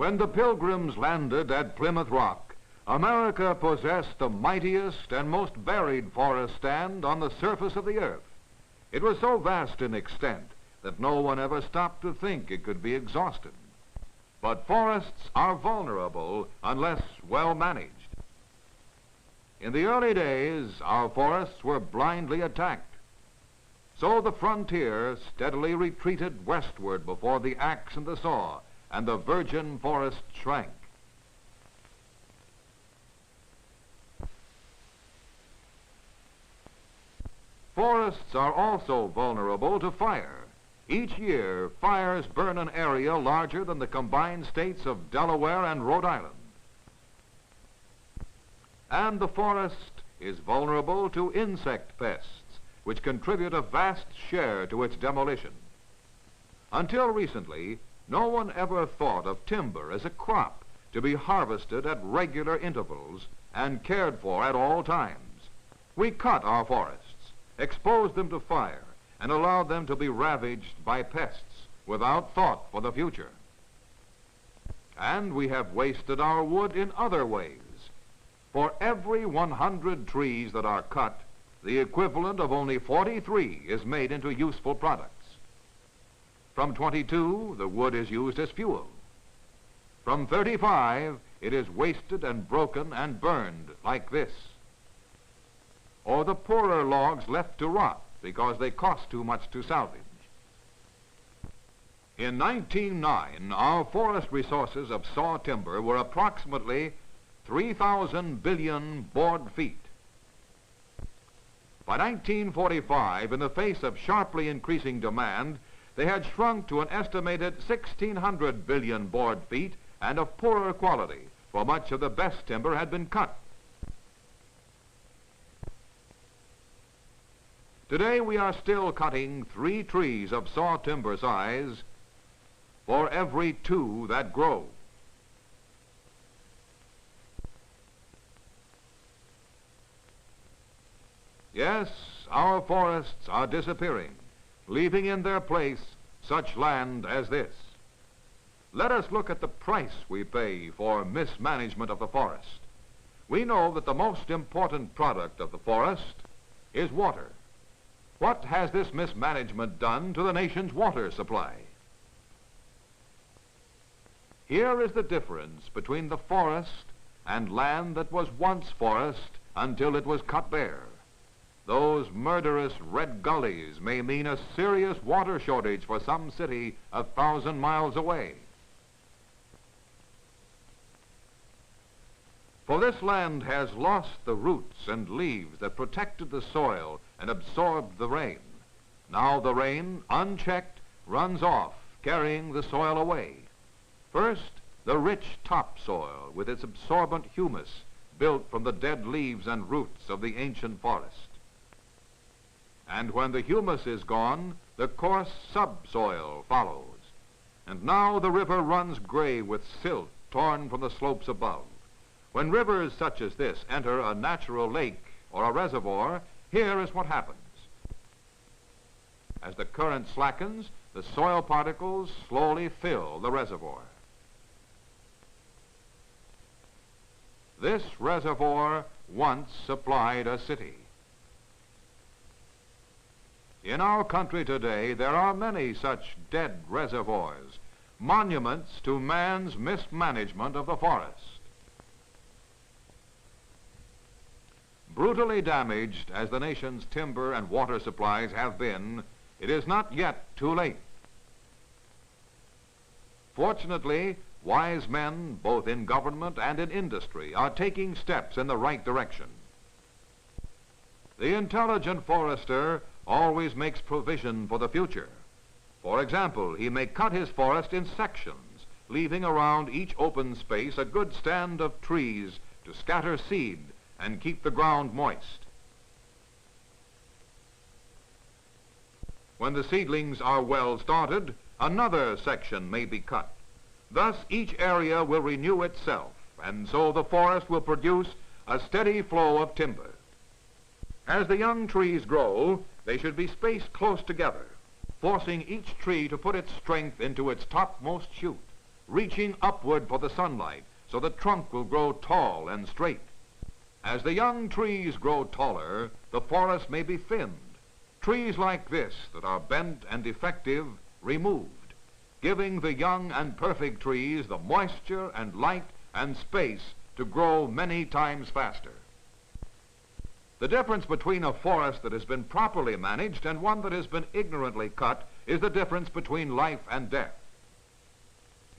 When the Pilgrims landed at Plymouth Rock, America possessed the mightiest and most varied forest stand on the surface of the earth. It was so vast in extent that no one ever stopped to think it could be exhausted. But forests are vulnerable unless well managed. In the early days, our forests were blindly attacked. So the frontier steadily retreated westward before the axe and the saw, and the virgin forest shrank. Forests are also vulnerable to fire. Each year, fires burn an area larger than the combined states of Delaware and Rhode Island. And the forest is vulnerable to insect pests, which contribute a vast share to its demolition. Until recently, no one ever thought of timber as a crop to be harvested at regular intervals and cared for at all times. We cut our forests, exposed them to fire, and allowed them to be ravaged by pests without thought for the future. And we have wasted our wood in other ways. For every 100 trees that are cut, the equivalent of only 43 is made into useful products. From 22, the wood is used as fuel. From 35, it is wasted and broken and burned like this. Or the poorer logs left to rot because they cost too much to salvage. In 1909, our forest resources of saw timber were approximately 3,000 billion board feet. By 1945, in the face of sharply increasing demand, they had shrunk to an estimated 1,600 billion board feet and of poorer quality, for much of the best timber had been cut. Today we are still cutting 3 trees of saw timber size for every 2 that grow. Yes, our forests are disappearing, leaving in their place such land as this. Let us look at the price we pay for mismanagement of the forest. We know that the most important product of the forest is water. What has this mismanagement done to the nation's water supply? Here is the difference between the forest and land that was once forest until it was cut bare. Those murderous red gullies may mean a serious water shortage for some city 1,000 miles away. For this land has lost the roots and leaves that protected the soil and absorbed the rain. Now the rain, unchecked, runs off, carrying the soil away. First, the rich topsoil with its absorbent humus built from the dead leaves and roots of the ancient forest. And when the humus is gone, the coarse subsoil follows. And now the river runs gray with silt torn from the slopes above. When rivers such as this enter a natural lake or a reservoir, here is what happens. As the current slackens, the soil particles slowly fill the reservoir. This reservoir once supplied a city. In our country today, there are many such dead reservoirs, monuments to man's mismanagement of the forest. Brutally damaged as the nation's timber and water supplies have been, it is not yet too late. Fortunately, wise men, both in government and in industry, are taking steps in the right direction. The intelligent forester always makes provision for the future. For example, he may cut his forest in sections, leaving around each open space a good stand of trees to scatter seed and keep the ground moist. When the seedlings are well started, another section may be cut. Thus, each area will renew itself, and so the forest will produce a steady flow of timber. As the young trees grow, they should be spaced close together, forcing each tree to put its strength into its topmost shoot. reaching upward for the sunlight so the trunk will grow tall and straight. As the young trees grow taller, the forest may be thinned. Trees like this that are bent and defective removed, giving the young and perfect trees the moisture and light and space to grow many times faster. The difference between a forest that has been properly managed and one that has been ignorantly cut is the difference between life and death.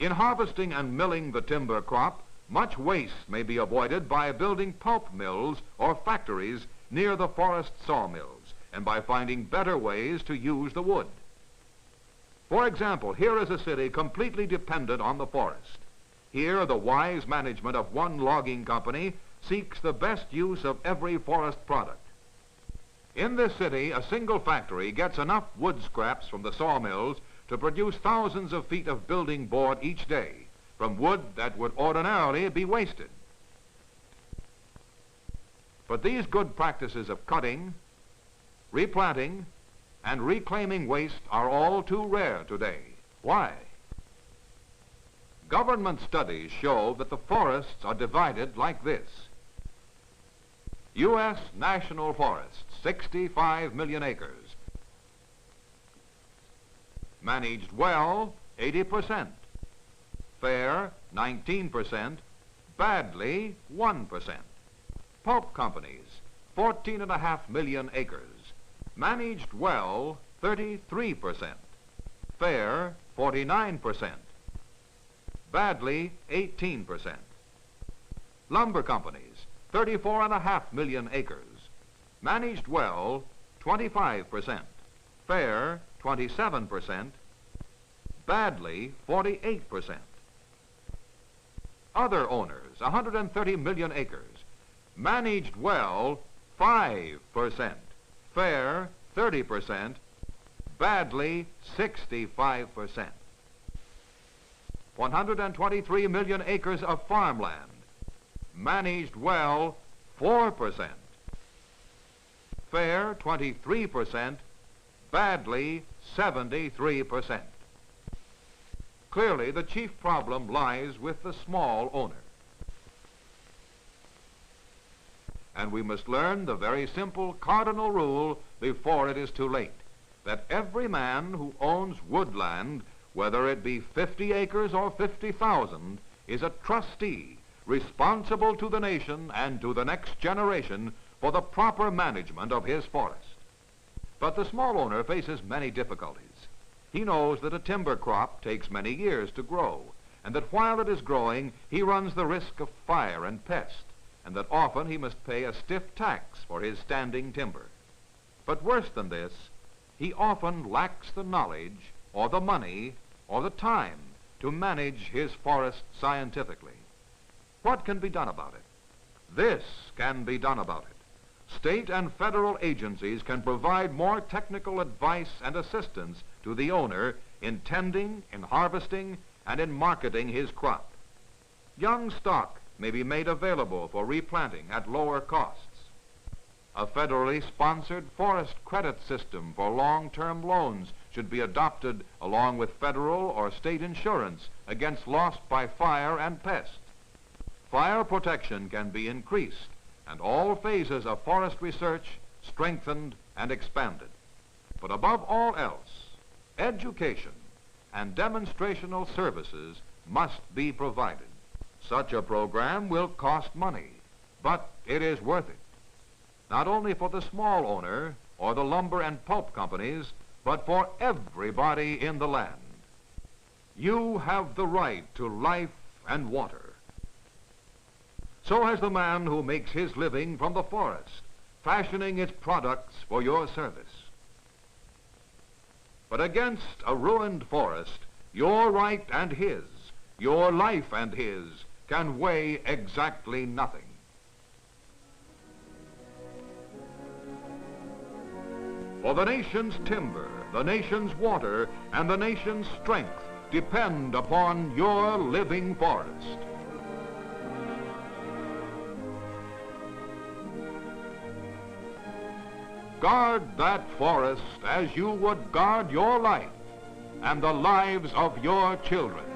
In harvesting and milling the timber crop, much waste may be avoided by building pulp mills or factories near the forest sawmills and by finding better ways to use the wood. For example, here is a city completely dependent on the forest. Here, the wise management of one logging company seeks the best use of every forest product. In this city, a single factory gets enough wood scraps from the sawmills to produce thousands of feet of building board each day from wood that would ordinarily be wasted. But these good practices of cutting, replanting, and reclaiming waste are all too rare today. Why? Government studies show that the forests are divided like this. U.S. national forests, 65 million acres. Managed well, 80%. Fair, 19%. Badly, 1%. Pulp companies, 14.5 million acres. Managed well, 33%. Fair, 49%. Badly, 18%. Lumber companies, 34.5 million acres. Managed well, 25%. Fair, 27%. Badly, 48%. Other owners, 130 million acres. Managed well, 5%. Fair, 30%. Badly, 65%. 123 million acres of farmland. Managed well, 4%. Fair, 23%. Badly, 73%. Clearly, the chief problem lies with the small owner. And we must learn the very simple cardinal rule before it is too late, that every man who owns woodland, whether it be 50 acres or 50,000, is a trustee responsible to the nation and to the next generation for the proper management of his forest. But the small owner faces many difficulties. He knows that a timber crop takes many years to grow, and that while it is growing, he runs the risk of fire and pest, and that often he must pay a stiff tax for his standing timber. But worse than this, he often lacks the knowledge, or the money, or the time to manage his forest scientifically. What can be done about it? This can be done about it. State and federal agencies can provide more technical advice and assistance to the owner in tending, in harvesting, and in marketing his crop. Young stock may be made available for replanting at lower costs. A federally sponsored forest credit system for long-term loans should be adopted along with federal or state insurance against loss by fire and pest. Fire protection can be increased and all phases of forest research strengthened and expanded. But above all else, education and demonstrational services must be provided. Such a program will cost money, but it is worth it. Not only for the small owner or the lumber and pulp companies, but for everybody in the land. You have the right to life and water. So has the man who makes his living from the forest, fashioning its products for your service. But against a ruined forest, your right and his, your life and his, can weigh exactly nothing. For the nation's timber, the nation's water, and the nation's strength depend upon your living forest. Guard that forest as you would guard your life and the lives of your children.